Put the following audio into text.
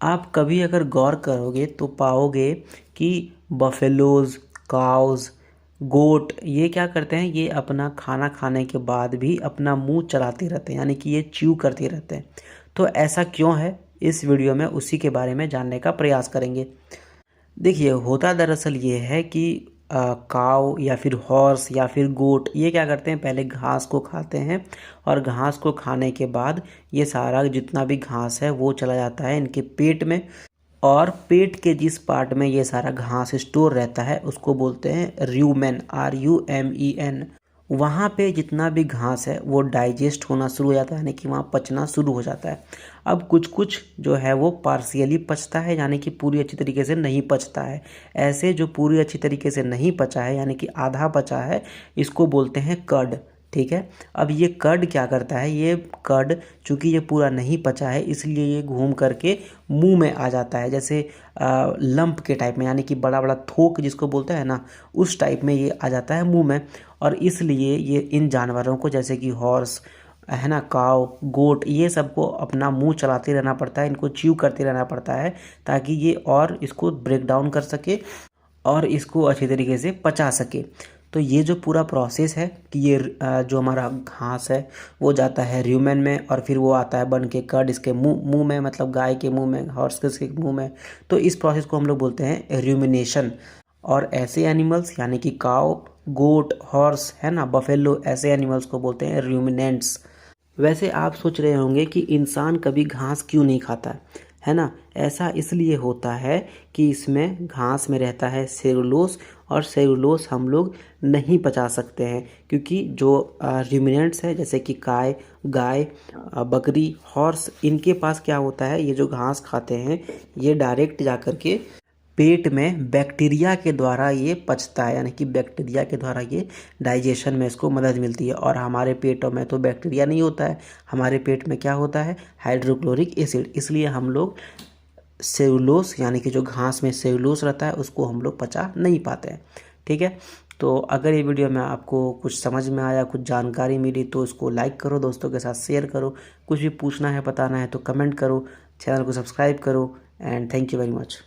आप कभी अगर गौर करोगे तो पाओगे कि बफेलोज, काउज, गोट ये क्या करते हैं, ये अपना खाना खाने के बाद भी अपना मुंह चलाते रहते हैं, यानी कि ये च्यू करते रहते हैं। तो ऐसा क्यों है, इस वीडियो में उसी के बारे में जानने का प्रयास करेंगे। देखिए, होता दरअसल ये है कि काव या फिर हॉर्स या फिर गोट ये क्या करते हैं, पहले घास को खाते हैं और घास को खाने के बाद ये सारा जितना भी घास है वो चला जाता है इनके पेट में। और पेट के जिस पार्ट में ये सारा घास स्टोर रहता है उसको बोलते हैं रूमेन, RUMEN। वहाँ पे जितना भी घास है वो डाइजेस्ट होना शुरू हो जाता है, यानी कि वहाँ पचना शुरू हो जाता है। अब कुछ कुछ जो है वो पार्शियली पचता है, यानी कि पूरी अच्छी तरीके से नहीं पचता है। ऐसे जो पूरी अच्छी तरीके से नहीं पचा है, यानी कि आधा पचा है, इसको बोलते हैं कर्ड। ठीक है। अब ये कर्ड क्या करता है, ये कर्ड चूँकि ये पूरा नहीं पचा है इसलिए ये घूम करके मुंह में आ जाता है, जैसे लंप के टाइप में, यानी कि बड़ा बड़ा थोक जिसको बोलता है ना, उस टाइप में ये आ जाता है मुंह में। और इसलिए ये इन जानवरों को, जैसे कि हॉर्स है ना, काव, गोट, ये सबको अपना मुंह चलाते रहना पड़ता है, इनको च्यू करते रहना पड़ता है ताकि ये और इसको ब्रेक डाउन कर सके और इसको अच्छी तरीके से पचा सके। तो ये जो पूरा प्रोसेस है कि ये जो हमारा घास है वो जाता है र्यूमेन में और फिर वो आता है बन के कर्ड इसके मुंह में, मतलब गाय के मुंह में, हॉर्स के मुंह में। तो इस प्रोसेस को हम लोग बोलते हैं र्यूमिनेशन। और ऐसे एनिमल्स यानी कि काव, गोट, हॉर्स है ना, बफेलो, ऐसे एनिमल्स को बोलते हैं र्यूमिनेंट्स। वैसे आप सोच रहे होंगे कि इंसान कभी घास क्यों नहीं खाता है ना। ऐसा इसलिए होता है कि इसमें घास में रहता है सेलुलोज, और सेलुलोज हम लोग नहीं पचा सकते हैं क्योंकि जो रिमिनेंट्स है जैसे कि गाय, बकरी, हॉर्स, इनके पास क्या होता है, ये जो घास खाते हैं ये डायरेक्ट जा कर के पेट में बैक्टीरिया के द्वारा ये पचता है, यानी कि बैक्टीरिया के द्वारा ये डाइजेशन में इसको मदद मिलती है। और हमारे पेटों में तो बैक्टीरिया नहीं होता है, हमारे पेट में क्या होता है, हाइड्रोक्लोरिक एसिड। इसलिए हम लोग सेलुलोज यानी कि जो घास में सेलुलोज रहता है उसको हम लोग पचा नहीं पाते हैं। ठीक है। तो अगर ये वीडियो में आपको कुछ समझ में आया, कुछ जानकारी मिली, तो इसको लाइक करो, दोस्तों के साथ शेयर करो। कुछ भी पूछना है, बताना है तो कमेंट करो, चैनल को सब्सक्राइब करो। And thank you very much.